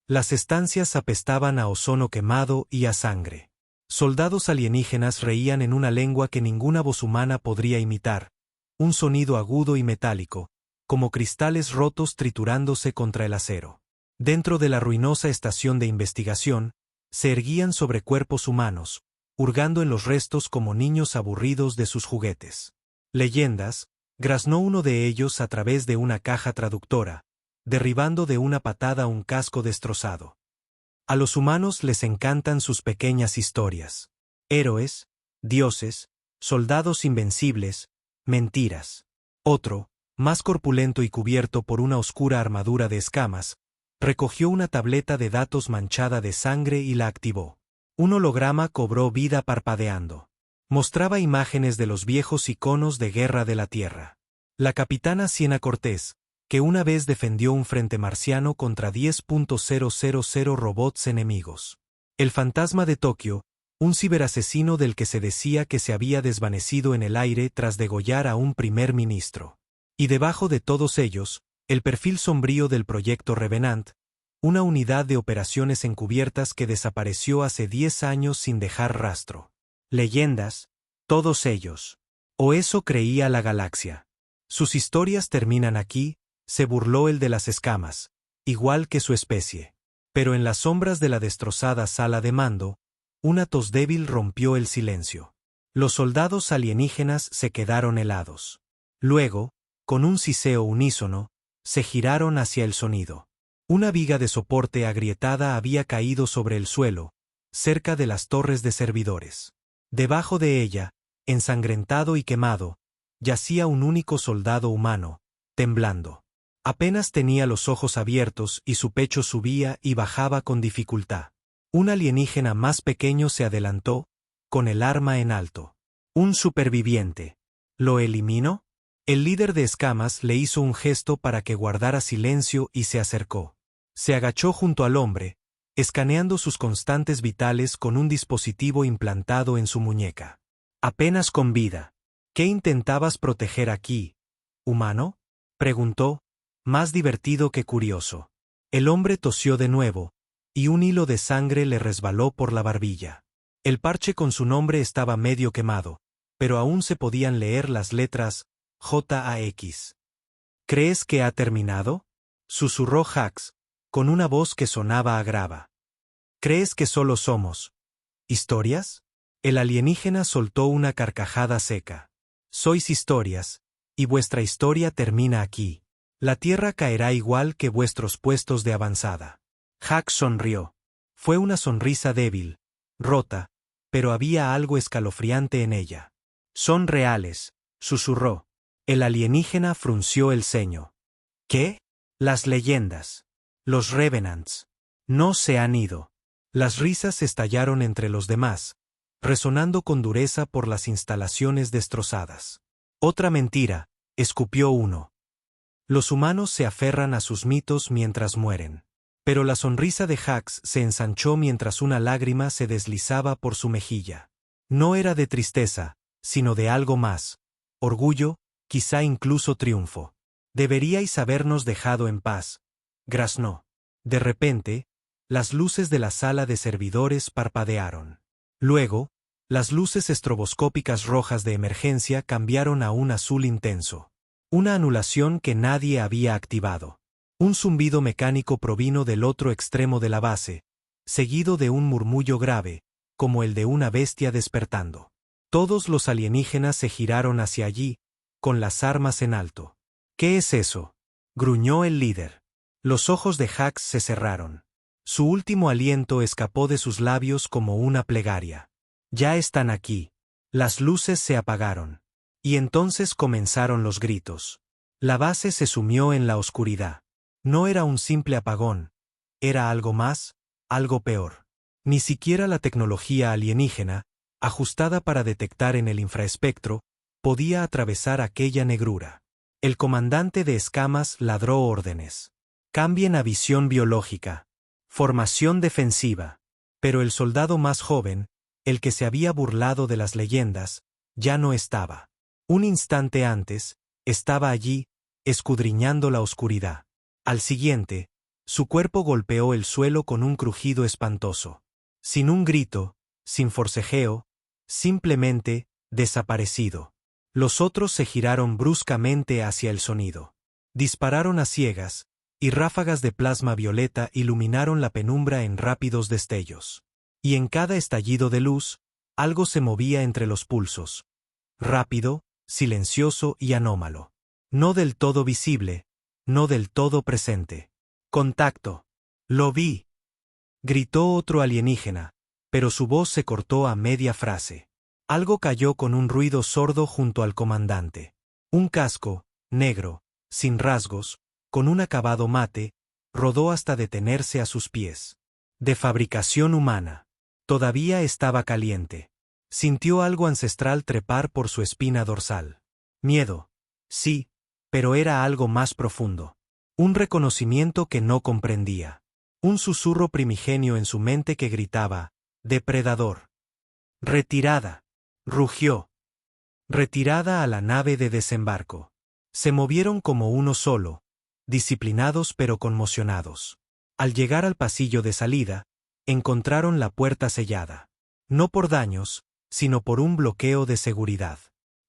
Las estancias apestaban a ozono quemado y a sangre. Soldados alienígenas reían en una lengua que ninguna voz humana podría imitar, un sonido agudo y metálico, como cristales rotos triturándose contra el acero. Dentro de la ruinosa estación de investigación, se erguían sobre cuerpos humanos, hurgando en los restos como niños aburridos de sus juguetes. Leyendas, graznó uno de ellos a través de una caja traductora, derribando de una patada un casco destrozado. A los humanos les encantan sus pequeñas historias. Héroes, dioses, soldados invencibles, mentiras. Otro, más corpulento y cubierto por una oscura armadura de escamas, recogió una tableta de datos manchada de sangre y la activó. Un holograma cobró vida parpadeando. Mostraba imágenes de los viejos iconos de guerra de la Tierra. La capitana Siena Cortés, que una vez defendió un frente marciano contra 10.000 robots enemigos. El fantasma de Tokio, un ciberasesino del que se decía que se había desvanecido en el aire tras degollar a un primer ministro. Y debajo de todos ellos, el perfil sombrío del proyecto Revenant, una unidad de operaciones encubiertas que desapareció hace 10 años sin dejar rastro. Leyendas, todos ellos. O eso creía la galaxia. Sus historias terminan aquí, se burló el de las escamas, igual que su especie. Pero en las sombras de la destrozada sala de mando, una tos débil rompió el silencio. Los soldados alienígenas se quedaron helados. Luego, con un siseo unísono, se giraron hacia el sonido. Una viga de soporte agrietada había caído sobre el suelo, cerca de las torres de servidores. Debajo de ella, ensangrentado y quemado, yacía un único soldado humano, temblando. Apenas tenía los ojos abiertos y su pecho subía y bajaba con dificultad. Un alienígena más pequeño se adelantó, con el arma en alto. Un superviviente. ¿Lo eliminó? El líder de escamas le hizo un gesto para que guardara silencio y se acercó. Se agachó junto al hombre, escaneando sus constantes vitales con un dispositivo implantado en su muñeca. Apenas con vida. ¿Qué intentabas proteger aquí, humano?, preguntó, más divertido que curioso. El hombre tosió de nuevo, y un hilo de sangre le resbaló por la barbilla. El parche con su nombre estaba medio quemado, pero aún se podían leer las letras JAX. ¿Crees que ha terminado?, susurró Hax, con una voz que sonaba a grava. ¿Crees que solo somos historias? El alienígena soltó una carcajada seca. Sois historias, y vuestra historia termina aquí. La Tierra caerá igual que vuestros puestos de avanzada. Hax sonrió. Fue una sonrisa débil, rota, pero había algo escalofriante en ella. Son reales, susurró. El alienígena frunció el ceño. ¿Qué? Las leyendas. Los Revenants. No se han ido. Las risas estallaron entre los demás, resonando con dureza por las instalaciones destrozadas. Otra mentira, escupió uno. Los humanos se aferran a sus mitos mientras mueren. Pero la sonrisa de Hax se ensanchó mientras una lágrima se deslizaba por su mejilla. No era de tristeza, sino de algo más. Orgullo, quizá incluso triunfo. Deberíais habernos dejado en paz, graznó. De repente, las luces de la sala de servidores parpadearon. Luego, las luces estroboscópicas rojas de emergencia cambiaron a un azul intenso. Una anulación que nadie había activado. Un zumbido mecánico provino del otro extremo de la base, seguido de un murmullo grave, como el de una bestia despertando. Todos los alienígenas se giraron hacia allí, con las armas en alto. ¿Qué es eso?, gruñó el líder. Los ojos de Hax se cerraron. Su último aliento escapó de sus labios como una plegaria. Ya están aquí. Las luces se apagaron. Y entonces comenzaron los gritos. La base se sumió en la oscuridad. No era un simple apagón. Era algo más, algo peor. Ni siquiera la tecnología alienígena, ajustada para detectar en el infraespectro, podía atravesar aquella negrura. El comandante de escamas ladró órdenes. Cambien a visión biológica. Formación defensiva. Pero el soldado más joven, el que se había burlado de las leyendas, ya no estaba. Un instante antes, estaba allí, escudriñando la oscuridad. Al siguiente, Su cuerpo golpeó el suelo con un crujido espantoso. Sin un grito, sin forcejeo, simplemente, desaparecido. Los otros se giraron bruscamente hacia el sonido. Dispararon a ciegas, y ráfagas de plasma violeta iluminaron la penumbra en rápidos destellos. Y en cada estallido de luz, algo se movía entre los pulsos. Rápido, silencioso y anómalo. No del todo visible, no del todo presente. Contacto. Lo vi. Gritó otro alienígena, pero su voz se cortó a media frase. Algo cayó con un ruido sordo junto al comandante. Un casco, negro, sin rasgos, con un acabado mate, rodó hasta detenerse a sus pies. De fabricación humana. Todavía estaba caliente. Sintió algo ancestral trepar por su espina dorsal. Miedo. Sí, pero era algo más profundo. Un reconocimiento que no comprendía. Un susurro primigenio en su mente que gritaba, «Depredador». «Retirada», rugió. Retirada a la nave de desembarco. Se movieron como uno solo, disciplinados pero conmocionados. Al llegar al pasillo de salida, encontraron la puerta sellada. No por daños, sino por un bloqueo de seguridad.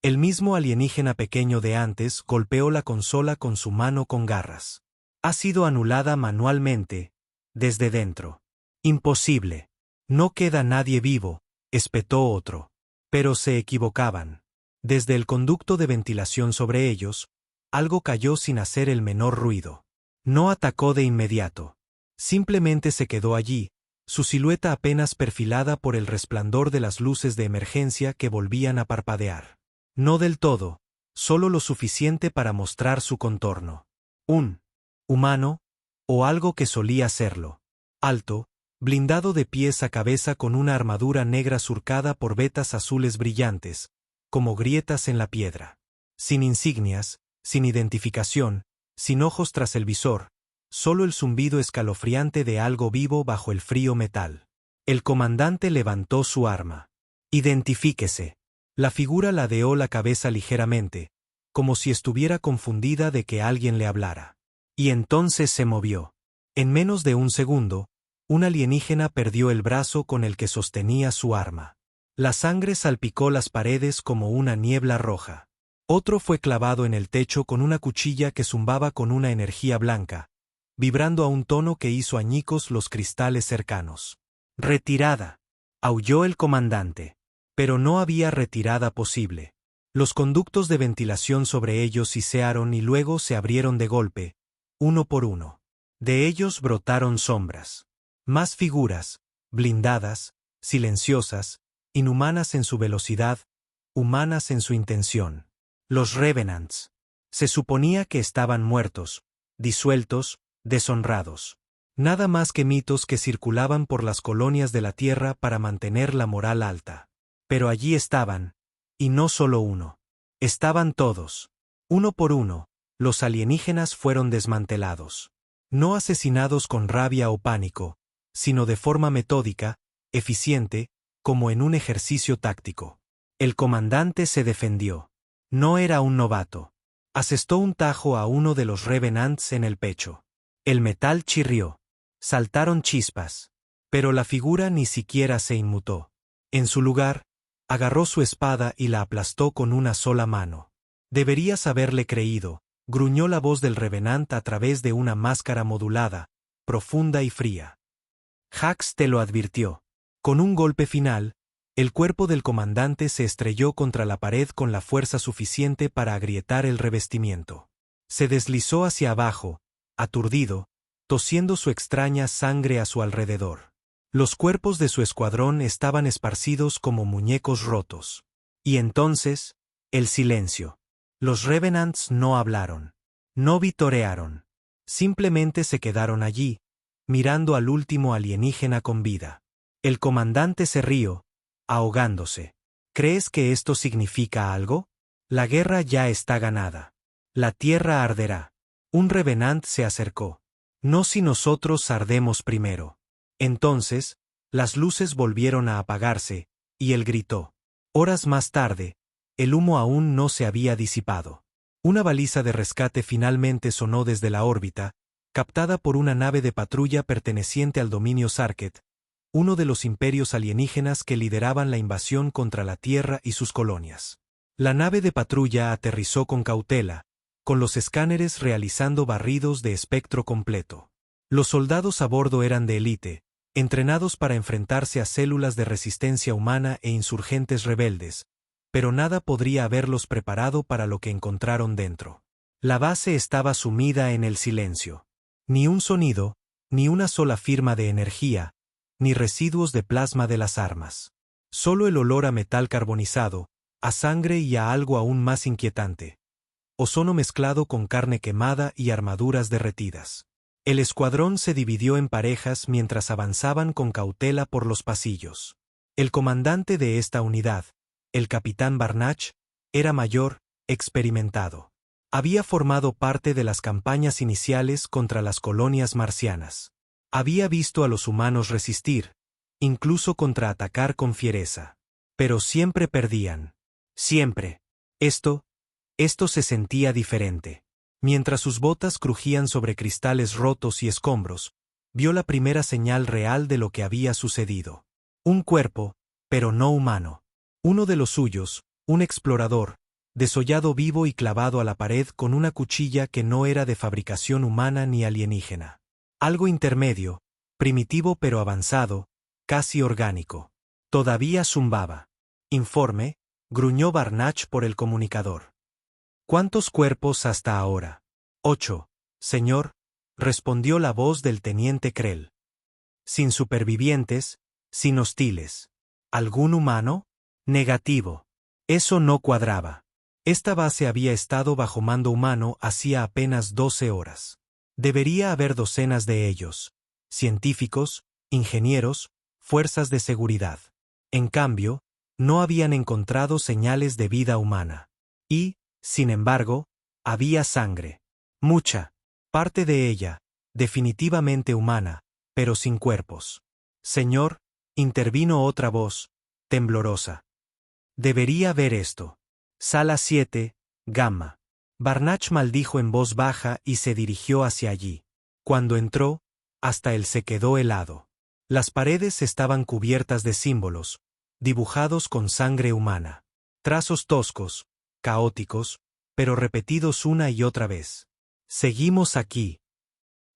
El mismo alienígena pequeño de antes golpeó la consola con su mano con garras. Ha sido anulada manualmente, desde dentro. Imposible. No queda nadie vivo, espetó otro. Pero se equivocaban. Desde el conducto de ventilación sobre ellos, algo cayó sin hacer el menor ruido. No atacó de inmediato. Simplemente se quedó allí, su silueta apenas perfilada por el resplandor de las luces de emergencia que volvían a parpadear. No del todo, solo lo suficiente para mostrar su contorno. Un humano, o algo que solía serlo. Alto, blindado de pies a cabeza con una armadura negra surcada por vetas azules brillantes, como grietas en la piedra. Sin insignias, sin identificación, sin ojos tras el visor, solo el zumbido escalofriante de algo vivo bajo el frío metal. El comandante levantó su arma. «Identifíquese». La figura ladeó la cabeza ligeramente, como si estuviera confundida de que alguien le hablara. Y entonces se movió. En menos de un segundo, un alienígena perdió el brazo con el que sostenía su arma. La sangre salpicó las paredes como una niebla roja. Otro fue clavado en el techo con una cuchilla que zumbaba con una energía blanca, vibrando a un tono que hizo añicos los cristales cercanos. «Retirada», aulló el comandante. Pero no había retirada posible. Los conductos de ventilación sobre ellos sisearon y luego se abrieron de golpe, uno por uno. De ellos brotaron sombras. Más figuras, blindadas, silenciosas, inhumanas en su velocidad, humanas en su intención. Los Revenants. Se suponía que estaban muertos, disueltos, deshonrados. Nada más que mitos que circulaban por las colonias de la Tierra para mantener la moral alta. Pero allí estaban, y no solo uno. Estaban todos. Uno por uno, los alienígenas fueron desmantelados. No asesinados con rabia o pánico, sino de forma metódica, eficiente, como en un ejercicio táctico. El comandante se defendió. No era un novato. Asestó un tajo a uno de los Revenants en el pecho. El metal chirrió. Saltaron chispas. Pero la figura ni siquiera se inmutó. En su lugar, agarró su espada y la aplastó con una sola mano. Deberías haberle creído, gruñó la voz del Revenant a través de una máscara modulada, profunda y fría. Hax te lo advirtió. Con un golpe final, el cuerpo del comandante se estrelló contra la pared con la fuerza suficiente para agrietar el revestimiento. Se deslizó hacia abajo, aturdido, tosiendo su extraña sangre a su alrededor. Los cuerpos de su escuadrón estaban esparcidos como muñecos rotos. Y entonces, el silencio. Los Revenants no hablaron. No vitorearon. Simplemente se quedaron allí, mirando al último alienígena con vida. El comandante se rió, ahogándose. ¿Crees que esto significa algo? La guerra ya está ganada. La tierra arderá. Un Revenant se acercó. No si nosotros ardemos primero. Entonces, las luces volvieron a apagarse, y él gritó. Horas más tarde, el humo aún no se había disipado. Una baliza de rescate finalmente sonó desde la órbita, captada por una nave de patrulla perteneciente al dominio Sarket, uno de los imperios alienígenas que lideraban la invasión contra la Tierra y sus colonias. La nave de patrulla aterrizó con cautela, con los escáneres realizando barridos de espectro completo. Los soldados a bordo eran de élite, entrenados para enfrentarse a células de resistencia humana e insurgentes rebeldes, pero nada podría haberlos preparado para lo que encontraron dentro. La base estaba sumida en el silencio. Ni un sonido, ni una sola firma de energía, ni residuos de plasma de las armas. Solo el olor a metal carbonizado, a sangre y a algo aún más inquietante: ozono mezclado con carne quemada y armaduras derretidas. El escuadrón se dividió en parejas mientras avanzaban con cautela por los pasillos. El comandante de esta unidad, el capitán Barnach, era mayor, experimentado. Había formado parte de las campañas iniciales contra las colonias marcianas. Había visto a los humanos resistir, incluso contraatacar con fiereza. Pero siempre perdían. Siempre. Esto se sentía diferente. Mientras sus botas crujían sobre cristales rotos y escombros, vio la primera señal real de lo que había sucedido. Un cuerpo, pero no humano. Uno de los suyos, un explorador, desollado vivo y clavado a la pared con una cuchilla que no era de fabricación humana ni alienígena. Algo intermedio, primitivo pero avanzado, casi orgánico. Todavía zumbaba. Informe, gruñó Barnach por el comunicador. ¿Cuántos cuerpos hasta ahora? 8, señor, respondió la voz del teniente Krell. Sin supervivientes, sin hostiles. ¿Algún humano? Negativo. Eso no cuadraba. Esta base había estado bajo mando humano hacía apenas 12 horas. Debería haber docenas de ellos. Científicos, ingenieros, fuerzas de seguridad. En cambio, no habían encontrado señales de vida humana. Y, sin embargo, había sangre. Mucha. Parte de ella, definitivamente humana, pero sin cuerpos. Señor, intervino otra voz, temblorosa. Debería ver esto. Sala 7, Gamma. Barnach maldijo en voz baja y se dirigió hacia allí. Cuando entró, hasta él se quedó helado. Las paredes estaban cubiertas de símbolos, dibujados con sangre humana. Trazos toscos, caóticos, pero repetidos una y otra vez. Seguimos aquí.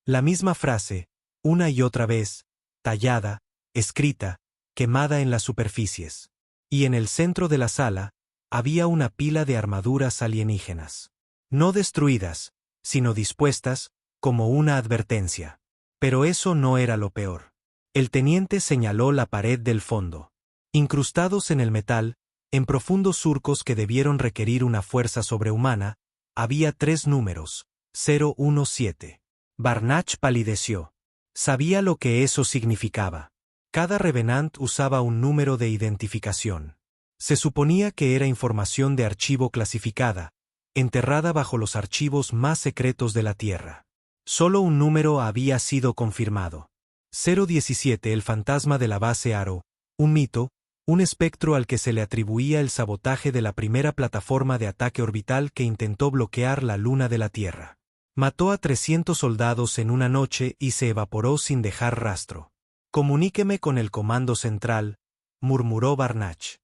La misma frase, una y otra vez, tallada, escrita, quemada en las superficies. Y en el centro de la sala, había una pila de armaduras alienígenas. No destruidas, sino dispuestas, como una advertencia. Pero eso no era lo peor. El teniente señaló la pared del fondo. Incrustados en el metal, en profundos surcos que debieron requerir una fuerza sobrehumana, había 3 números, 017. Barnach palideció. Sabía lo que eso significaba. Cada revenant usaba un número de identificación. Se suponía que era información de archivo clasificada, enterrada bajo los archivos más secretos de la Tierra. Solo un número había sido confirmado. 017, el fantasma de la base Aro, un mito, un espectro al que se le atribuía el sabotaje de la primera plataforma de ataque orbital que intentó bloquear la luna de la Tierra. Mató a 300 soldados en una noche y se evaporó sin dejar rastro. Comuníqueme con el comando central, murmuró Barnach.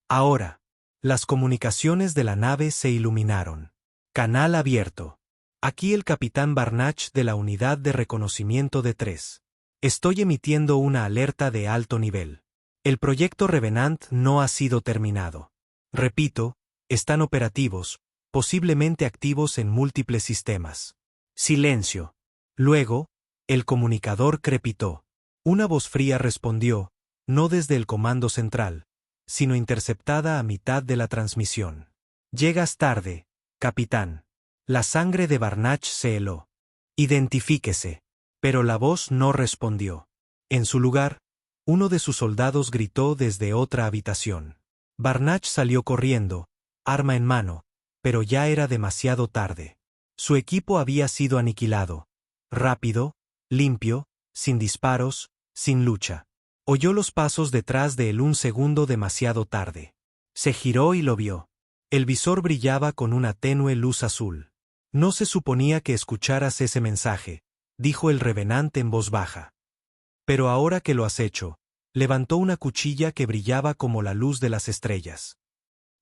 Ahora. Las comunicaciones de la nave se iluminaron. Canal abierto. Aquí el capitán Barnach de la unidad de reconocimiento de 3. Estoy emitiendo una alerta de alto nivel. El proyecto Revenant no ha sido terminado. Repito, están operativos, posiblemente activos en múltiples sistemas. Silencio. Luego, el comunicador crepitó. Una voz fría respondió, no desde el comando central, sino interceptada a mitad de la transmisión. Llegas tarde, capitán. La sangre de Barnach se heló. Identifíquese. Pero la voz no respondió. En su lugar, uno de sus soldados gritó desde otra habitación. Barnach salió corriendo, arma en mano, pero ya era demasiado tarde. Su equipo había sido aniquilado. Rápido, limpio, sin disparos, sin lucha. Oyó los pasos detrás de él un segundo demasiado tarde. Se giró y lo vio. El visor brillaba con una tenue luz azul. No se suponía que escucharas ese mensaje, dijo el revenant en voz baja. Pero ahora que lo has hecho, levantó una cuchilla que brillaba como la luz de las estrellas.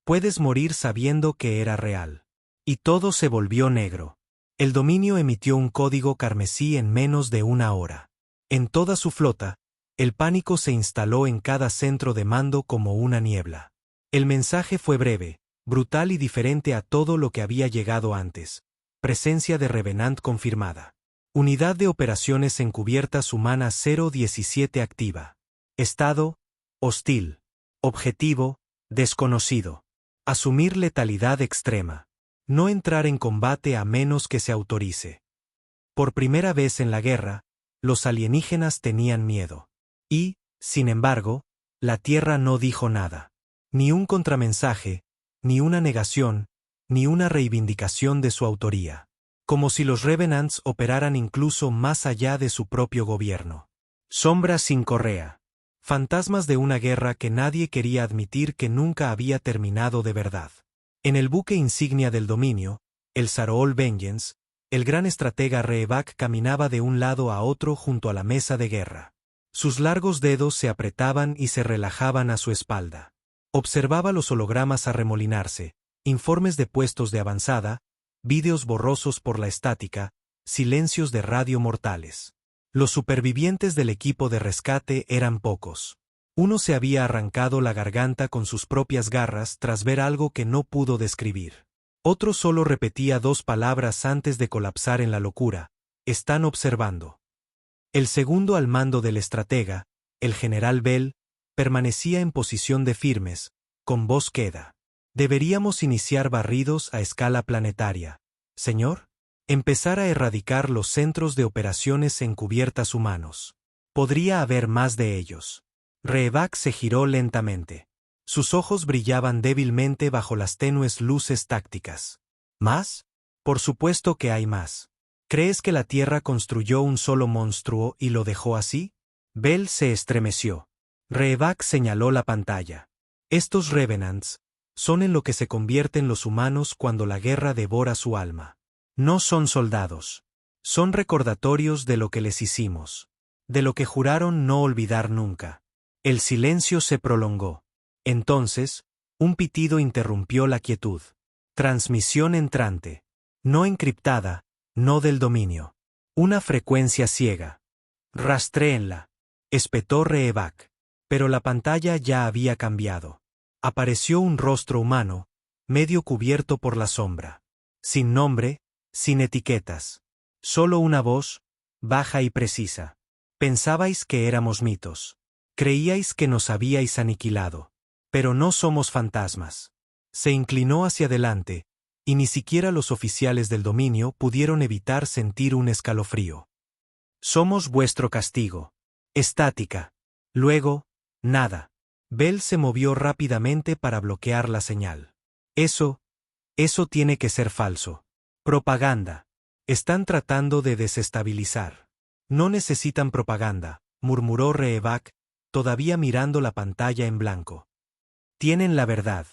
Puedes morir sabiendo que era real. Y todo se volvió negro. El dominio emitió un código carmesí en menos de una hora. En toda su flota, el pánico se instaló en cada centro de mando como una niebla. El mensaje fue breve, brutal y diferente a todo lo que había llegado antes. Presencia de Revenant confirmada. Unidad de Operaciones Encubiertas Humana 017 activa. Estado: hostil. Objetivo: desconocido. Asumir letalidad extrema. No entrar en combate a menos que se autorice. Por primera vez en la guerra, los alienígenas tenían miedo. Y, sin embargo, la Tierra no dijo nada. Ni un contramensaje, ni una negación, ni una reivindicación de su autoría. Como si los Revenants operaran incluso más allá de su propio gobierno. Sombras sin correa. Fantasmas de una guerra que nadie quería admitir que nunca había terminado de verdad. En el buque insignia del dominio, el Sarool Vengeance, el gran estratega Reevac caminaba de un lado a otro junto a la mesa de guerra. Sus largos dedos se apretaban y se relajaban a su espalda. Observaba los hologramas arremolinarse, informes de puestos de avanzada, vídeos borrosos por la estática, silencios de radio mortales. Los supervivientes del equipo de rescate eran pocos. Uno se había arrancado la garganta con sus propias garras tras ver algo que no pudo describir. Otro solo repetía 2 palabras antes de colapsar en la locura: están observando. El segundo al mando del estratega, el general Bell, permanecía en posición de firmes, con voz queda. Deberíamos iniciar barridos a escala planetaria, señor. Empezar a erradicar los centros de operaciones encubiertas humanos. Podría haber más de ellos. Reevac se giró lentamente. Sus ojos brillaban débilmente bajo las tenues luces tácticas. ¿Más? Por supuesto que hay más. ¿Crees que la Tierra construyó un solo monstruo y lo dejó así? Bell se estremeció. Reevac señaló la pantalla. Estos Revenants son en lo que se convierten los humanos cuando la guerra devora su alma. No son soldados. Son recordatorios de lo que les hicimos. De lo que juraron no olvidar nunca. El silencio se prolongó. Entonces, un pitido interrumpió la quietud. Transmisión entrante. No encriptada, no del dominio. Una frecuencia ciega. Rastréenla. Espetó Reevac. Pero la pantalla ya había cambiado. Apareció un rostro humano, medio cubierto por la sombra. Sin nombre, sin etiquetas. Solo una voz, baja y precisa. Pensabais que éramos mitos. Creíais que nos habíais aniquilado. Pero no somos fantasmas. Se inclinó hacia adelante, y ni siquiera los oficiales del dominio pudieron evitar sentir un escalofrío. Somos vuestro castigo. Estática. Luego, nada. Bell se movió rápidamente para bloquear la señal. Eso tiene que ser falso. Propaganda. Están tratando de desestabilizar. No necesitan propaganda, murmuró Reevac, todavía mirando la pantalla en blanco. Tienen la verdad.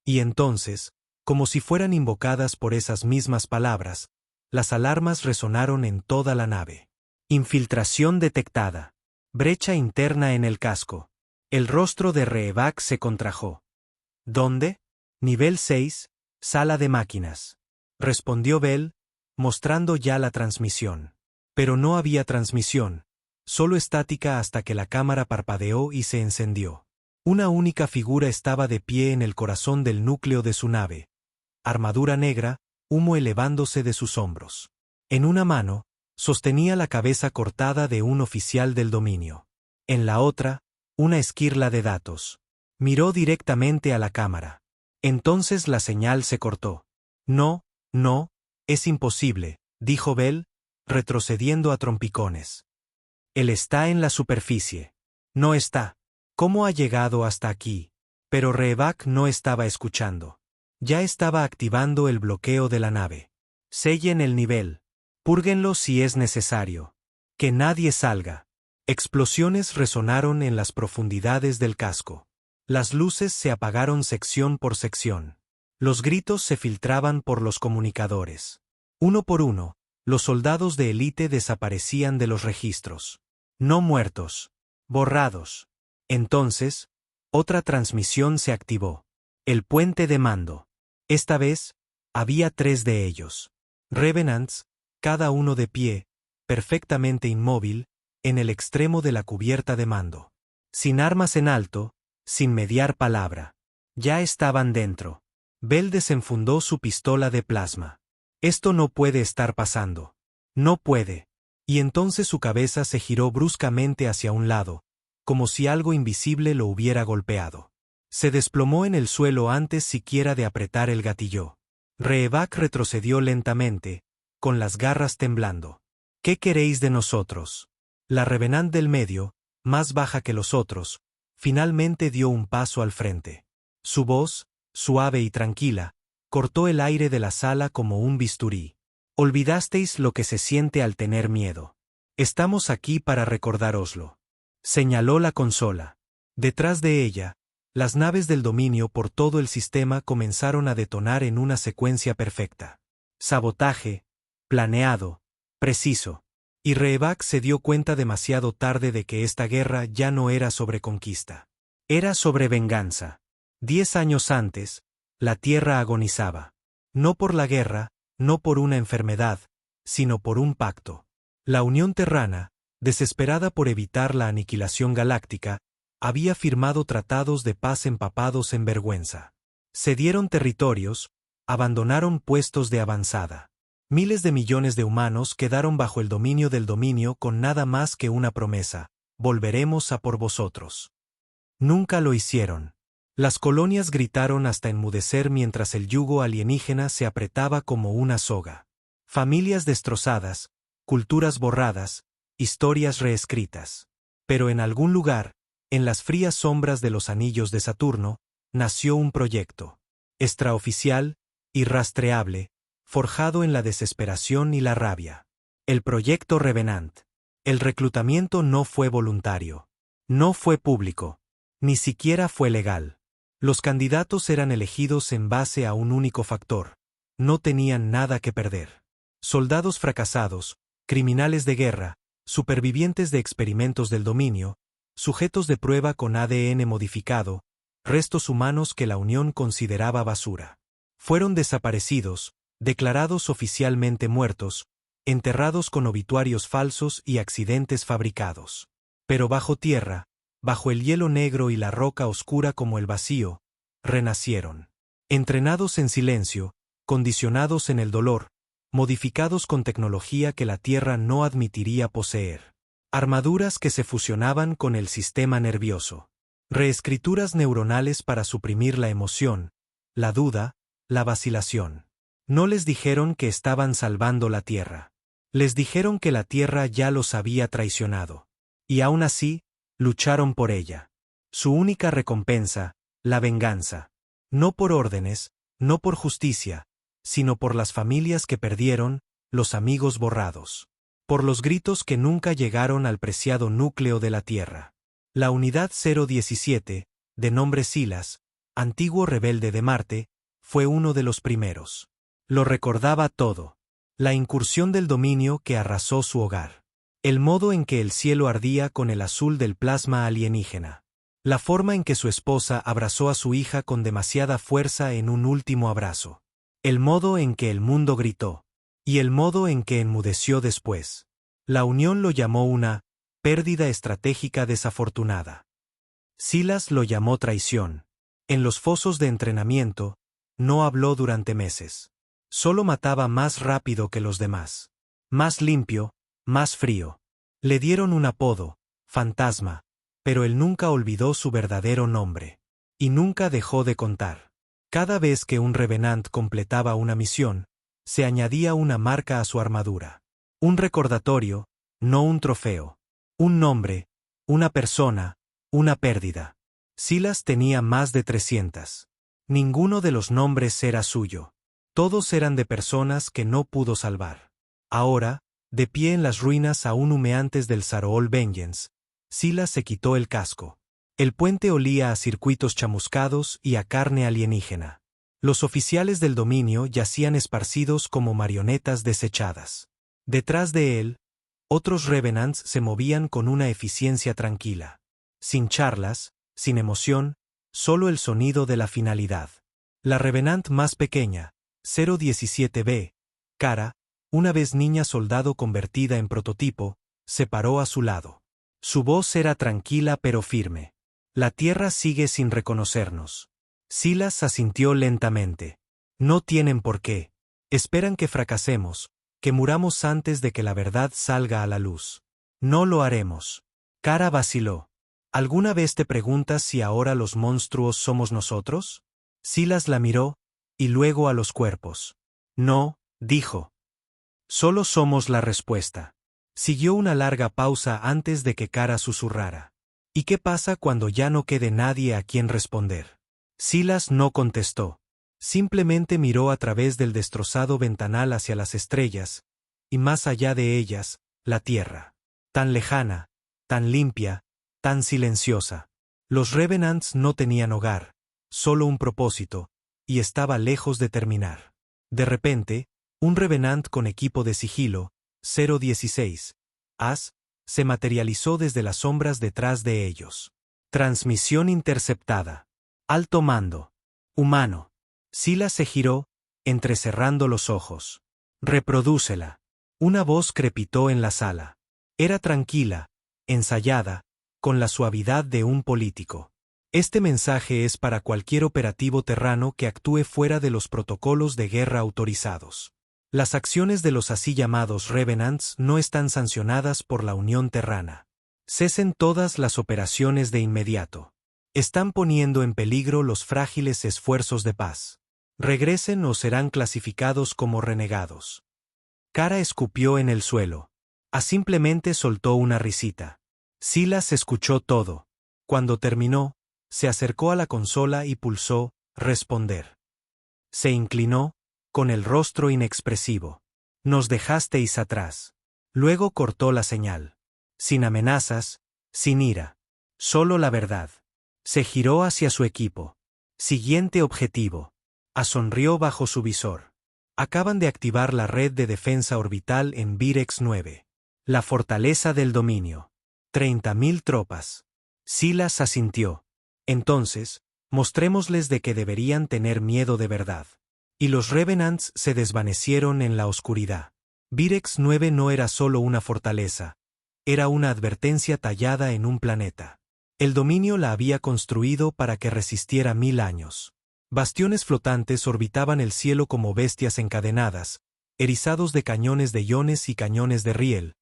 Y entonces, como si fueran invocadas por esas mismas palabras, las alarmas resonaron en toda la nave. Infiltración detectada. Brecha interna en el casco. El rostro de Reevac se contrajo. ¿Dónde? Nivel 6, sala de máquinas. Respondió Bell, mostrando ya la transmisión. Pero no había transmisión, solo estática hasta que la cámara parpadeó y se encendió. Una única figura estaba de pie en el corazón del núcleo de su nave. Armadura negra, humo elevándose de sus hombros. En una mano, sostenía la cabeza cortada de un oficial del dominio. En la otra, una esquirla de datos. Miró directamente a la cámara. Entonces la señal se cortó. No, es imposible, dijo Bell, retrocediendo a trompicones. Él está en la superficie. No está. ¿Cómo ha llegado hasta aquí? Pero Reevac no estaba escuchando. Ya estaba activando el bloqueo de la nave. Sellen el nivel. Púrguenlo si es necesario. Que nadie salga. Explosiones resonaron en las profundidades del casco. Las luces se apagaron sección por sección. Los gritos se filtraban por los comunicadores. Uno por uno, los soldados de élite desaparecían de los registros. No muertos. Borrados. Entonces, otra transmisión se activó. El puente de mando. Esta vez, había 3 de ellos. Revenants, cada uno de pie, perfectamente inmóvil, en el extremo de la cubierta de mando. Sin armas en alto, sin mediar palabra. Ya estaban dentro. Bell desenfundó su pistola de plasma. Esto no puede estar pasando. No puede. Y entonces su cabeza se giró bruscamente hacia un lado, como si algo invisible lo hubiera golpeado. Se desplomó en el suelo antes siquiera de apretar el gatillo. Reevac retrocedió lentamente, con las garras temblando. ¿Qué queréis de nosotros? La Revenant del medio, más baja que los otros, finalmente dio un paso al frente. Su voz, suave y tranquila, cortó el aire de la sala como un bisturí. Olvidasteis lo que se siente al tener miedo. Estamos aquí para recordároslo. Señaló la consola. Detrás de ella, las naves del dominio por todo el sistema comenzaron a detonar en una secuencia perfecta. Sabotaje, planeado, preciso. Y Reevac se dio cuenta demasiado tarde de que esta guerra ya no era sobre conquista. Era sobre venganza. 10 años antes, la Tierra agonizaba. No por la guerra, no por una enfermedad, sino por un pacto. La Unión Terrana, desesperada por evitar la aniquilación galáctica, había firmado tratados de paz empapados en vergüenza. Cedieron territorios, abandonaron puestos de avanzada. Miles de millones de humanos quedaron bajo el dominio del dominio con nada más que una promesa: volveremos a por vosotros. Nunca lo hicieron. Las colonias gritaron hasta enmudecer mientras el yugo alienígena se apretaba como una soga. Familias destrozadas, culturas borradas, historias reescritas. Pero en algún lugar, en las frías sombras de los anillos de Saturno, nació un proyecto. Extraoficial, irrastreable, forjado en la desesperación y la rabia. El proyecto Revenant. El reclutamiento no fue voluntario. No fue público. Ni siquiera fue legal. Los candidatos eran elegidos en base a un único factor. No tenían nada que perder. Soldados fracasados, criminales de guerra, supervivientes de experimentos del dominio, sujetos de prueba con ADN modificado, restos humanos que la Unión consideraba basura. Fueron desaparecidos, declarados oficialmente muertos, enterrados con obituarios falsos y accidentes fabricados. Pero bajo tierra, bajo el hielo negro y la roca oscura como el vacío, renacieron. Entrenados en silencio, condicionados en el dolor, modificados con tecnología que la Tierra no admitiría poseer. Armaduras que se fusionaban con el sistema nervioso. Reescrituras neuronales para suprimir la emoción, la duda, la vacilación. No les dijeron que estaban salvando la Tierra. Les dijeron que la Tierra ya los había traicionado. Y aún así, lucharon por ella. Su única recompensa, la venganza. No por órdenes, no por justicia, sino por las familias que perdieron, los amigos borrados. Por los gritos que nunca llegaron al preciado núcleo de la Tierra. La Unidad 017, de nombre Silas, antiguo rebelde de Marte, fue uno de los primeros. Lo recordaba todo. La incursión del dominio que arrasó su hogar. El modo en que el cielo ardía con el azul del plasma alienígena. La forma en que su esposa abrazó a su hija con demasiada fuerza en un último abrazo. El modo en que el mundo gritó. Y el modo en que enmudeció después. La Unión lo llamó una pérdida estratégica desafortunada. Silas lo llamó traición. En los fosos de entrenamiento, no habló durante meses. Solo mataba más rápido que los demás. Más limpio, más frío. Le dieron un apodo, Fantasma, pero él nunca olvidó su verdadero nombre. Y nunca dejó de contar. Cada vez que un Revenant completaba una misión, se añadía una marca a su armadura. Un recordatorio, no un trofeo. Un nombre, una persona, una pérdida. Silas tenía más de 300. Ninguno de los nombres era suyo. Todos eran de personas que no pudo salvar. Ahora, de pie en las ruinas aún humeantes del Sarool Vengeance, Silas se quitó el casco. El puente olía a circuitos chamuscados y a carne alienígena. Los oficiales del dominio yacían esparcidos como marionetas desechadas. Detrás de él, otros Revenants se movían con una eficiencia tranquila. Sin charlas, sin emoción, solo el sonido de la finalidad. La Revenant más pequeña, 017B, Kara, una vez niña soldado convertida en prototipo, se paró a su lado. Su voz era tranquila pero firme. La tierra sigue sin reconocernos. Silas asintió lentamente. No tienen por qué. Esperan que fracasemos, que muramos antes de que la verdad salga a la luz. No lo haremos. Kara vaciló. ¿Alguna vez te preguntas si ahora los monstruos somos nosotros? Silas la miró, y luego a los cuerpos. No, dijo. Solo somos la respuesta. Siguió una larga pausa antes de que Kara susurrara. ¿Y qué pasa cuando ya no quede nadie a quien responder? Silas no contestó. Simplemente miró a través del destrozado ventanal hacia las estrellas, y más allá de ellas, la tierra. Tan lejana, tan limpia, tan silenciosa. Los Revenants no tenían hogar, solo un propósito, y estaba lejos de terminar. De repente, un Revenant con equipo de sigilo, 016, As, se materializó desde las sombras detrás de ellos. Transmisión interceptada. Alto mando. Humano. Silas se giró, entrecerrando los ojos. Reprodúcela. Una voz crepitó en la sala. Era tranquila, ensayada, con la suavidad de un político. Este mensaje es para cualquier operativo terrano que actúe fuera de los protocolos de guerra autorizados. Las acciones de los así llamados Revenants no están sancionadas por la Unión Terrana. Cesen todas las operaciones de inmediato. Están poniendo en peligro los frágiles esfuerzos de paz. Regresen o serán clasificados como renegados. Kara escupió en el suelo. Simplemente soltó una risita. Silas escuchó todo. Cuando terminó, se acercó a la consola y pulsó «Responder». Se inclinó, con el rostro inexpresivo. Nos dejasteis atrás. Luego cortó la señal. Sin amenazas, sin ira. Solo la verdad. Se giró hacia su equipo. Siguiente objetivo. Sonrió bajo su visor. Acaban de activar la red de defensa orbital en Virex 9. La fortaleza del dominio. 30.000 tropas. Silas asintió. Entonces, mostrémosles de que deberían tener miedo de verdad. Y los Revenants se desvanecieron en la oscuridad. Virex 9 no era solo una fortaleza. Era una advertencia tallada en un planeta. El dominio la había construido para que resistiera 1000 años. Bastiones flotantes orbitaban el cielo como bestias encadenadas, erizados de cañones de iones y cañones de riel,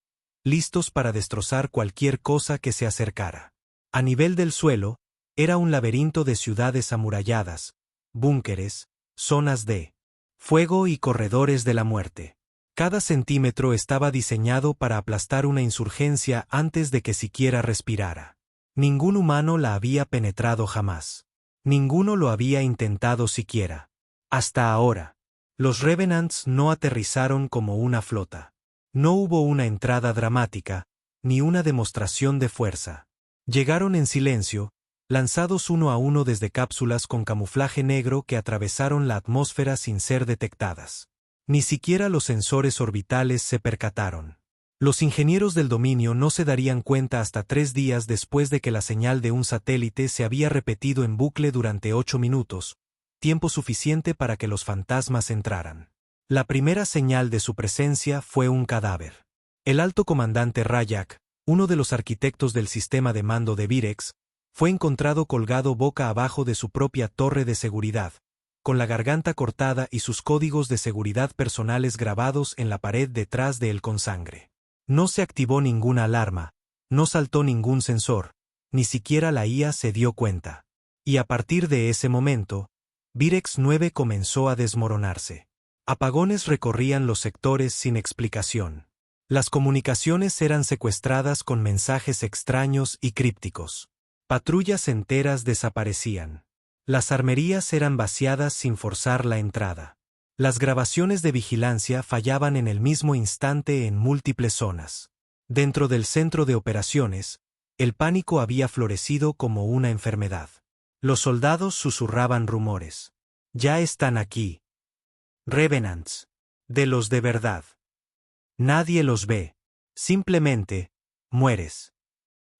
listos para destrozar cualquier cosa que se acercara. A nivel del suelo, era un laberinto de ciudades amuralladas, búnkeres, zonas de fuego y corredores de la muerte. Cada centímetro estaba diseñado para aplastar una insurgencia antes de que siquiera respirara. Ningún humano la había penetrado jamás. Ninguno lo había intentado siquiera. Hasta ahora. Los Revenants no aterrizaron como una flota. No hubo una entrada dramática, ni una demostración de fuerza. Llegaron en silencio, lanzados uno a uno desde cápsulas con camuflaje negro que atravesaron la atmósfera sin ser detectadas. Ni siquiera los sensores orbitales se percataron. Los ingenieros del dominio no se darían cuenta hasta 3 días después de que la señal de un satélite se había repetido en bucle durante 8 minutos, tiempo suficiente para que los fantasmas entraran. La primera señal de su presencia fue un cadáver. El alto comandante Rayak, uno de los arquitectos del sistema de mando de Virex, fue encontrado colgado boca abajo de su propia torre de seguridad, con la garganta cortada y sus códigos de seguridad personales grabados en la pared detrás de él con sangre. No se activó ninguna alarma, no saltó ningún sensor, ni siquiera la IA se dio cuenta. Y a partir de ese momento, Virex 9 comenzó a desmoronarse. Apagones recorrían los sectores sin explicación. Las comunicaciones eran secuestradas con mensajes extraños y crípticos. Patrullas enteras desaparecían. Las armerías eran vaciadas sin forzar la entrada. Las grabaciones de vigilancia fallaban en el mismo instante en múltiples zonas. Dentro del centro de operaciones, el pánico había florecido como una enfermedad. Los soldados susurraban rumores. Ya están aquí. Revenants. De los de verdad. Nadie los ve. Simplemente, mueres.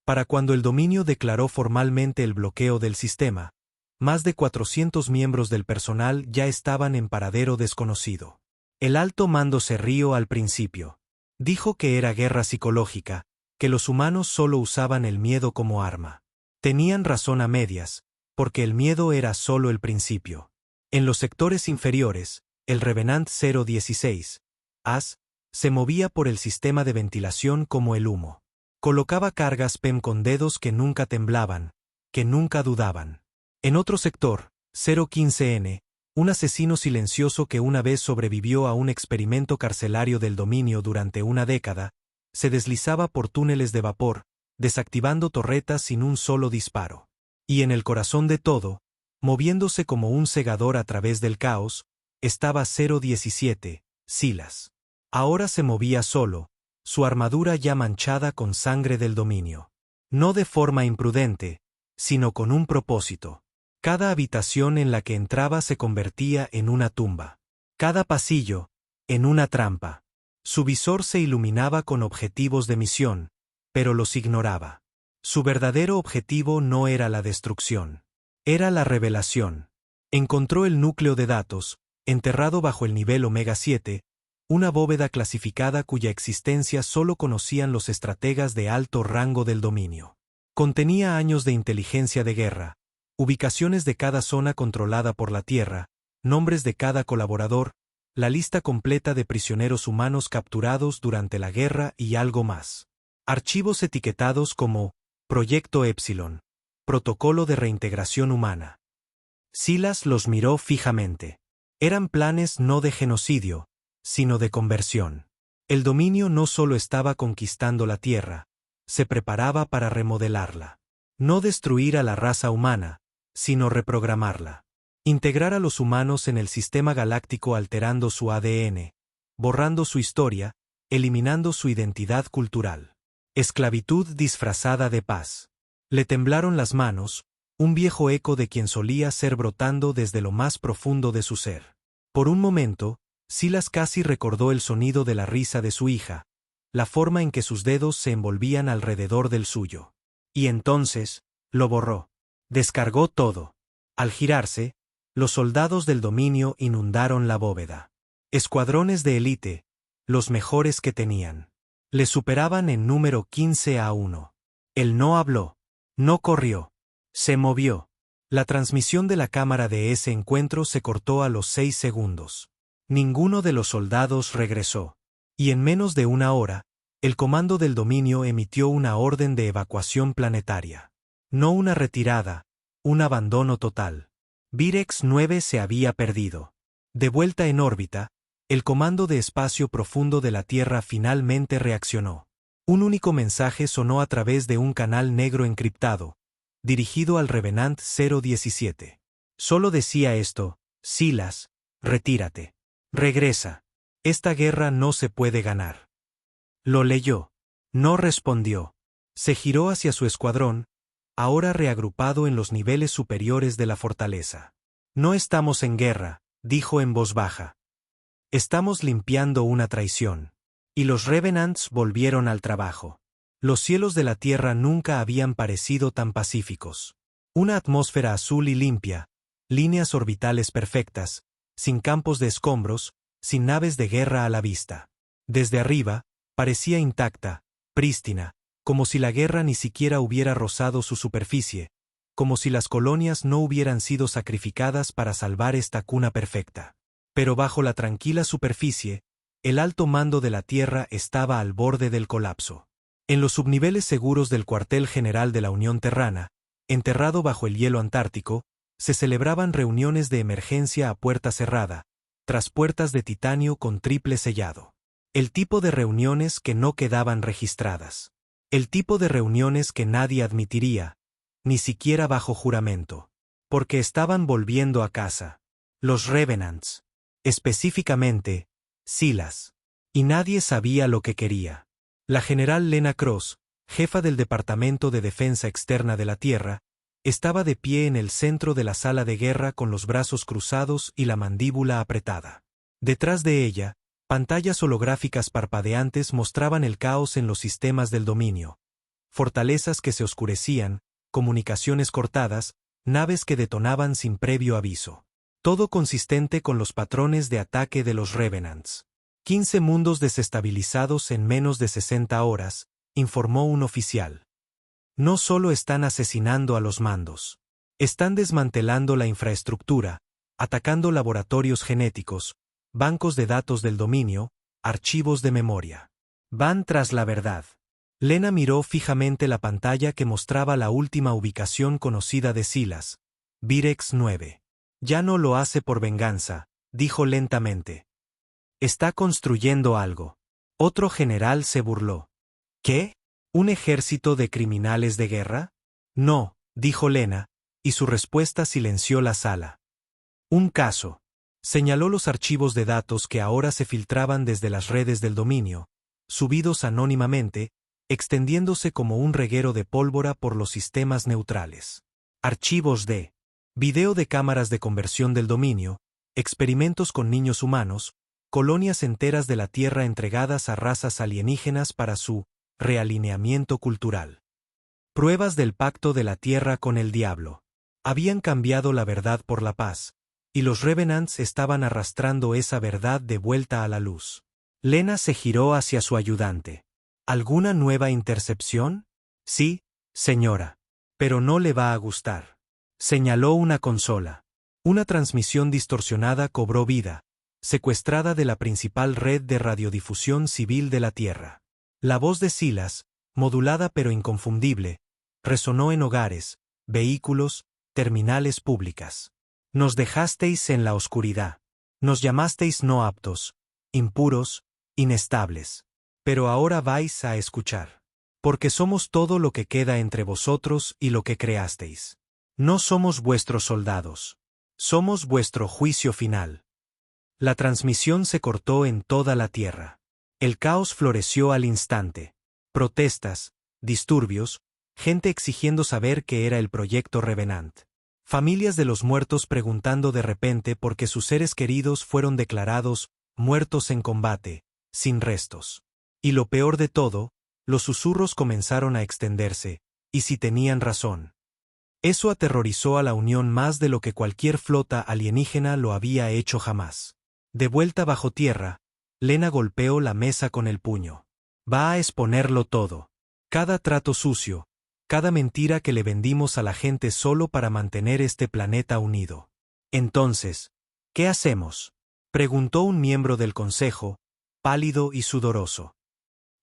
Para cuando el dominio declaró formalmente el bloqueo del sistema, más de 400 miembros del personal ya estaban en paradero desconocido. El alto mando se rió al principio. Dijo que era guerra psicológica, que los humanos solo usaban el miedo como arma. Tenían razón a medias, porque el miedo era solo el principio. En los sectores inferiores, el Revenant 016, AS, se movía por el sistema de ventilación como el humo. Colocaba cargas PEM con dedos que nunca temblaban, que nunca dudaban. En otro sector, 015N, un asesino silencioso que una vez sobrevivió a un experimento carcelario del dominio durante una década, se deslizaba por túneles de vapor, desactivando torretas sin un solo disparo. Y en el corazón de todo, moviéndose como un segador a través del caos, estaba 017, Silas. Ahora se movía solo, su armadura ya manchada con sangre del dominio. No de forma imprudente, sino con un propósito. Cada habitación en la que entraba se convertía en una tumba. Cada pasillo, en una trampa. Su visor se iluminaba con objetivos de misión, pero los ignoraba. Su verdadero objetivo no era la destrucción. Era la revelación. Encontró el núcleo de datos, enterrado bajo el nivel Omega 7, una bóveda clasificada cuya existencia solo conocían los estrategas de alto rango del dominio. Contenía años de inteligencia de guerra, ubicaciones de cada zona controlada por la Tierra, nombres de cada colaborador, la lista completa de prisioneros humanos capturados durante la guerra y algo más. Archivos etiquetados como Proyecto Epsilon, Protocolo de Reintegración Humana. Silas los miró fijamente. Eran planes no de genocidio, sino de conversión. El dominio no solo estaba conquistando la Tierra, se preparaba para remodelarla. No destruir a la raza humana, sino reprogramarla. Integrar a los humanos en el sistema galáctico alterando su ADN, borrando su historia, eliminando su identidad cultural. Esclavitud disfrazada de paz. Le temblaron las manos, un viejo eco de quien solía ser brotando desde lo más profundo de su ser. Por un momento, Silas casi recordó el sonido de la risa de su hija, la forma en que sus dedos se envolvían alrededor del suyo. Y entonces, lo borró. Descargó todo. Al girarse, los soldados del dominio inundaron la bóveda. Escuadrones de élite, los mejores que tenían. Le superaban en número 15-1. Él no habló, no corrió, se movió. La transmisión de la cámara de ese encuentro se cortó a los 6 segundos. Ninguno de los soldados regresó. Y en menos de una hora, el comando del dominio emitió una orden de evacuación planetaria. No una retirada, un abandono total. Virex 9 se había perdido. De vuelta en órbita, el comando de espacio profundo de la Tierra finalmente reaccionó. Un único mensaje sonó a través de un canal negro encriptado, dirigido al Revenant 017. Solo decía esto: Silas, retírate. Regresa. Esta guerra no se puede ganar. Lo leyó. No respondió. Se giró hacia su escuadrón, ahora reagrupado en los niveles superiores de la fortaleza. No estamos en guerra, dijo en voz baja. Estamos limpiando una traición. Y los Revenants volvieron al trabajo. Los cielos de la Tierra nunca habían parecido tan pacíficos. Una atmósfera azul y limpia, líneas orbitales perfectas, sin campos de escombros, sin naves de guerra a la vista. Desde arriba, parecía intacta, prístina, como si la guerra ni siquiera hubiera rozado su superficie, como si las colonias no hubieran sido sacrificadas para salvar esta cuna perfecta. Pero bajo la tranquila superficie, el alto mando de la Tierra estaba al borde del colapso. En los subniveles seguros del cuartel general de la Unión Terrana, enterrado bajo el hielo antártico, se celebraban reuniones de emergencia a puerta cerrada, tras puertas de titanio con triple sellado. El tipo de reuniones que no quedaban registradas. El tipo de reuniones que nadie admitiría, ni siquiera bajo juramento. Porque estaban volviendo a casa. Los Revenants. Específicamente, Silas. Y nadie sabía lo que quería. La general Lena Cross, jefa del Departamento de Defensa Externa de la Tierra, estaba de pie en el centro de la sala de guerra con los brazos cruzados y la mandíbula apretada. Detrás de ella, Pantallas holográficas parpadeantes mostraban el caos en los sistemas del dominio. Fortalezas que se oscurecían, comunicaciones cortadas, naves que detonaban sin previo aviso. Todo consistente con los patrones de ataque de los Revenants. 15 mundos desestabilizados en menos de 60 horas, informó un oficial. No solo están asesinando a los mandos. Están desmantelando la infraestructura, atacando laboratorios genéticos, bancos de datos del dominio, archivos de memoria. Van tras la verdad. Lena miró fijamente la pantalla que mostraba la última ubicación conocida de Silas, Virex 9. Ya no lo hace por venganza, dijo lentamente. Está construyendo algo. Otro general se burló. ¿Qué? ¿Un ejército de criminales de guerra? No, dijo Lena, y su respuesta silenció la sala. Un caso. Señaló los archivos de datos que ahora se filtraban desde las redes del dominio, subidos anónimamente, extendiéndose como un reguero de pólvora por los sistemas neutrales. Archivos de video de cámaras de conversión del dominio, experimentos con niños humanos, colonias enteras de la Tierra entregadas a razas alienígenas para su realineamiento cultural. Pruebas del pacto de la Tierra con el diablo. Habían cambiado la verdad por la paz, y los Revenants estaban arrastrando esa verdad de vuelta a la luz. Lena se giró hacia su ayudante. ¿Alguna nueva intercepción? Sí, señora. Pero no le va a gustar. Señaló una consola. Una transmisión distorsionada cobró vida, secuestrada de la principal red de radiodifusión civil de la Tierra. La voz de Silas, modulada pero inconfundible, resonó en hogares, vehículos, terminales públicas. Nos dejasteis en la oscuridad. Nos llamasteis no aptos, impuros, inestables. Pero ahora vais a escuchar. Porque somos todo lo que queda entre vosotros y lo que creasteis. No somos vuestros soldados. Somos vuestro juicio final. La transmisión se cortó en toda la Tierra. El caos floreció al instante. Protestas, disturbios, gente exigiendo saber qué era el proyecto Revenant. Familias de los muertos preguntando de repente por qué sus seres queridos fueron declarados muertos en combate, sin restos. Y lo peor de todo, los susurros comenzaron a extenderse, y si tenían razón. Eso aterrorizó a la Unión más de lo que cualquier flota alienígena lo había hecho jamás. De vuelta bajo tierra, Lena golpeó la mesa con el puño. Va a exponerlo todo. Cada trato sucio, cada mentira que le vendimos a la gente solo para mantener este planeta unido. Entonces, ¿qué hacemos?, preguntó un miembro del consejo, pálido y sudoroso.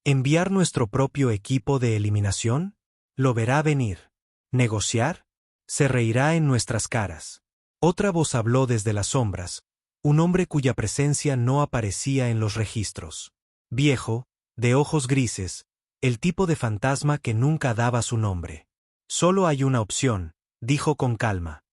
¿Enviar nuestro propio equipo de eliminación? Lo verá venir. ¿Negociar? Se reirá en nuestras caras. Otra voz habló desde las sombras, un hombre cuya presencia no aparecía en los registros. Viejo, de ojos grises, el tipo de fantasma que nunca daba su nombre. Solo hay una opción, dijo con calma.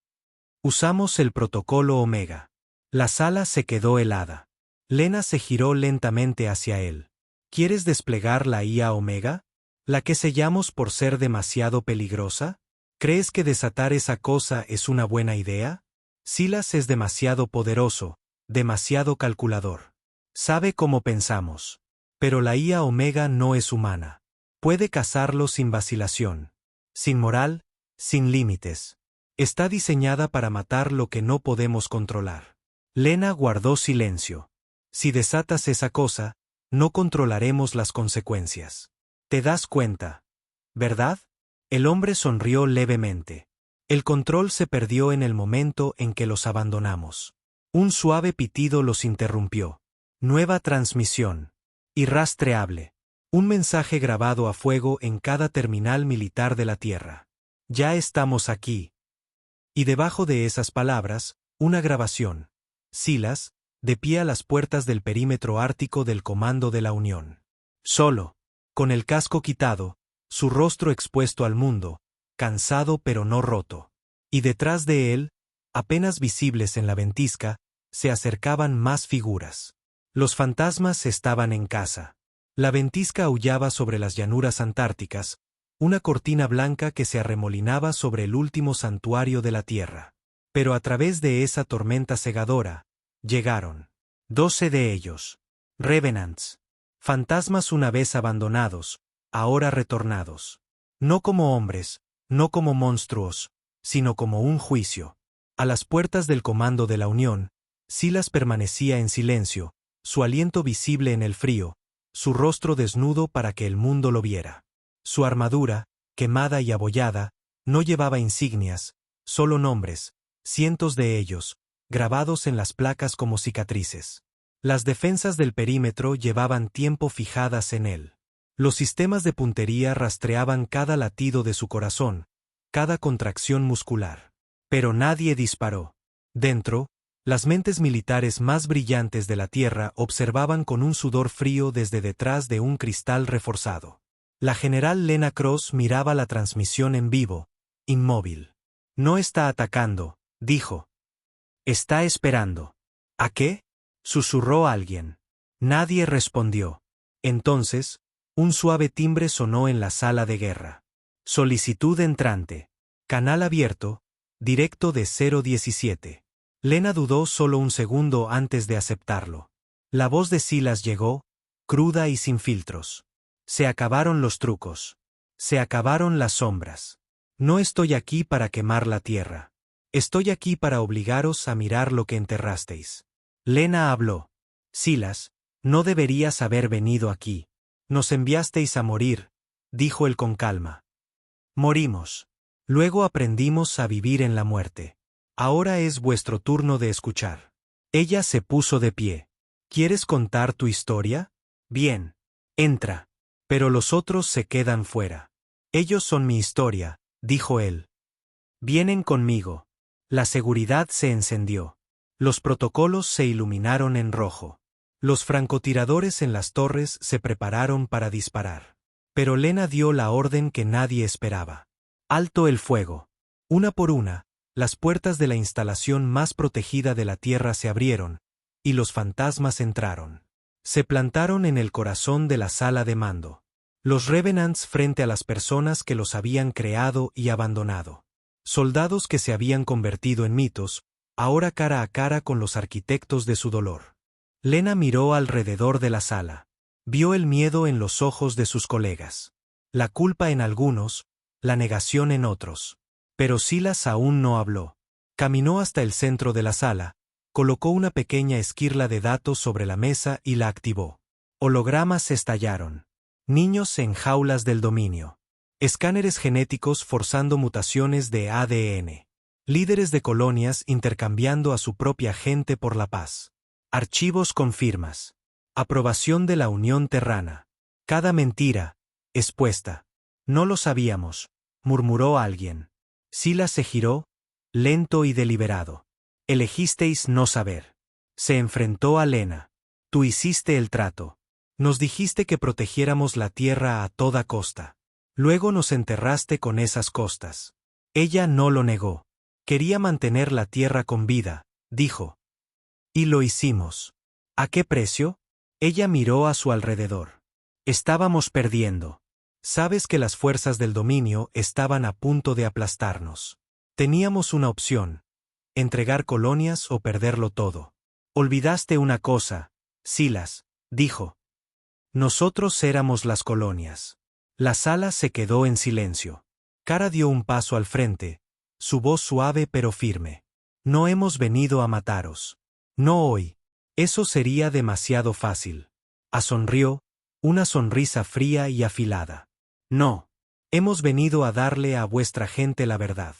Usamos el protocolo Omega. La sala se quedó helada. Lena se giró lentamente hacia él. ¿Quieres desplegar la IA Omega? ¿La que sellamos por ser demasiado peligrosa? ¿Crees que desatar esa cosa es una buena idea? Silas es demasiado poderoso, demasiado calculador. Sabe cómo pensamos. Pero la IA Omega no es humana. Puede cazarlo sin vacilación. Sin moral, sin límites. Está diseñada para matar lo que no podemos controlar. Lena guardó silencio. Si desatas esa cosa, no controlaremos las consecuencias. ¿Te das cuenta? ¿Verdad? El hombre sonrió levemente. El control se perdió en el momento en que los abandonamos. Un suave pitido los interrumpió. Nueva transmisión. Irrastreable. Un mensaje grabado a fuego en cada terminal militar de la Tierra. Ya estamos aquí. Y debajo de esas palabras, una grabación. Silas, de pie a las puertas del perímetro ártico del Comando de la Unión. Solo, con el casco quitado, su rostro expuesto al mundo, cansado pero no roto. Y detrás de él, apenas visibles en la ventisca, se acercaban más figuras. Los fantasmas estaban en casa. La ventisca aullaba sobre las llanuras antárticas, una cortina blanca que se arremolinaba sobre el último santuario de la Tierra. Pero a través de esa tormenta cegadora, llegaron 12 de ellos. Revenants. Fantasmas una vez abandonados, ahora retornados. No como hombres, no como monstruos, sino como un juicio. A las puertas del comando de la Unión, Silas permanecía en silencio, su aliento visible en el frío, su rostro desnudo para que el mundo lo viera. Su armadura, quemada y abollada, no llevaba insignias, solo nombres, cientos de ellos, grabados en las placas como cicatrices. Las defensas del perímetro llevaban tiempo fijadas en él. Los sistemas de puntería rastreaban cada latido de su corazón, cada contracción muscular. Pero nadie disparó. Dentro, las mentes militares más brillantes de la Tierra observaban con un sudor frío desde detrás de un cristal reforzado. La general Lena Cross miraba la transmisión en vivo, inmóvil. No está atacando, dijo. Está esperando. ¿A qué? Susurró alguien. Nadie respondió. Entonces, un suave timbre sonó en la sala de guerra. Solicitud entrante. Canal abierto, directo de 017. Lena dudó solo un segundo antes de aceptarlo. La voz de Silas llegó, cruda y sin filtros. Se acabaron los trucos. Se acabaron las sombras. No estoy aquí para quemar la tierra. Estoy aquí para obligaros a mirar lo que enterrasteis. Lena habló. Silas, no deberías haber venido aquí. Nos enviasteis a morir, dijo él con calma. Morimos. Luego aprendimos a vivir en la muerte. Ahora es vuestro turno de escuchar. Ella se puso de pie. ¿Quieres contar tu historia? Bien. Entra. Pero los otros se quedan fuera. Ellos son mi historia, dijo él. Vienen conmigo. La seguridad se encendió. Los protocolos se iluminaron en rojo. Los francotiradores en las torres se prepararon para disparar. Pero Lena dio la orden que nadie esperaba. Alto el fuego. Una por una, las puertas de la instalación más protegida de la Tierra se abrieron, y los fantasmas entraron. Se plantaron en el corazón de la sala de mando. Los Revenants frente a las personas que los habían creado y abandonado. Soldados que se habían convertido en mitos, ahora cara a cara con los arquitectos de su dolor. Lena miró alrededor de la sala. Vio el miedo en los ojos de sus colegas. La culpa en algunos, la negación en otros. Pero Silas aún no habló. Caminó hasta el centro de la sala, colocó una pequeña esquirla de datos sobre la mesa y la activó. Hologramas estallaron. Niños en jaulas del dominio. Escáneres genéticos forzando mutaciones de ADN. Líderes de colonias intercambiando a su propia gente por la paz. Archivos con firmas. Aprobación de la Unión Terrana. Cada mentira, expuesta. No lo sabíamos, murmuró alguien. Silas se giró, lento y deliberado. Elegisteis no saber. Se enfrentó a Lena. Tú hiciste el trato. Nos dijiste que protegiéramos la tierra a toda costa. Luego nos enterraste con esas costas. Ella no lo negó. Quería mantener la tierra con vida, dijo. Y lo hicimos. ¿A qué precio? Ella miró a su alrededor. Estábamos perdiendo. Sabes que las fuerzas del dominio estaban a punto de aplastarnos. Teníamos una opción. Entregar colonias o perderlo todo. Olvidaste una cosa, Silas, dijo. Nosotros éramos las colonias. La sala se quedó en silencio. Cara dio un paso al frente, su voz suave pero firme. No hemos venido a mataros. No hoy. Eso sería demasiado fácil. Sonrió, una sonrisa fría y afilada. No. Hemos venido a darle a vuestra gente la verdad.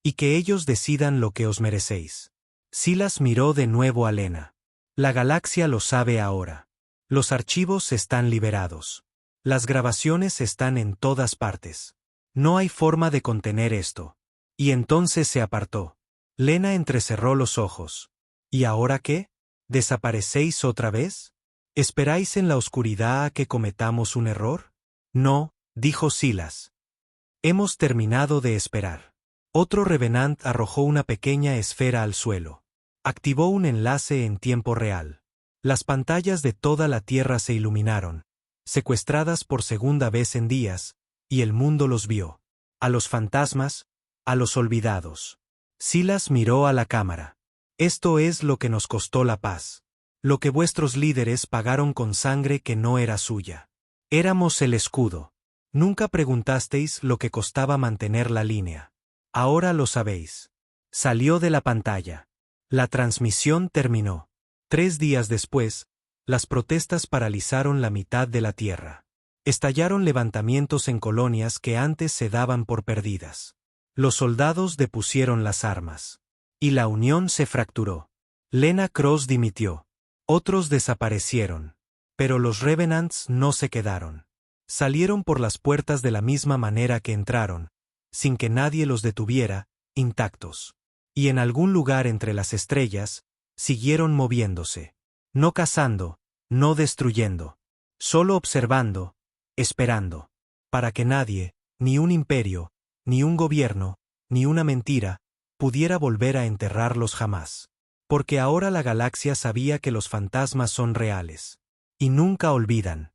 Y que ellos decidan lo que os merecéis. Silas miró de nuevo a Lena. La galaxia lo sabe ahora. Los archivos están liberados. Las grabaciones están en todas partes. No hay forma de contener esto. Y entonces se apartó. Lena entrecerró los ojos. ¿Y ahora qué? ¿Desaparecéis otra vez? ¿Esperáis en la oscuridad a que cometamos un error? No, dijo Silas. Hemos terminado de esperar. Otro Revenant arrojó una pequeña esfera al suelo. Activó un enlace en tiempo real. Las pantallas de toda la Tierra se iluminaron, secuestradas por segunda vez en días, y el mundo los vio. A los fantasmas, a los olvidados. Silas miró a la cámara. Esto es lo que nos costó la paz. Lo que vuestros líderes pagaron con sangre que no era suya. Éramos el escudo. Nunca preguntasteis lo que costaba mantener la línea. Ahora lo sabéis. Salió de la pantalla. La transmisión terminó. 3 días después, las protestas paralizaron la mitad de la tierra. Estallaron levantamientos en colonias que antes se daban por perdidas. Los soldados depusieron las armas. Y la unión se fracturó. Lena Cross dimitió. Otros desaparecieron. Pero los Revenants no se quedaron. Salieron por las puertas de la misma manera que entraron, sin que nadie los detuviera, intactos. Y en algún lugar entre las estrellas, siguieron moviéndose. No cazando, no destruyendo. Solo observando, esperando. Para que nadie, ni un imperio, ni un gobierno, ni una mentira, pudiera volver a enterrarlos jamás. Porque ahora la galaxia sabía que los fantasmas son reales. Y nunca olvidan.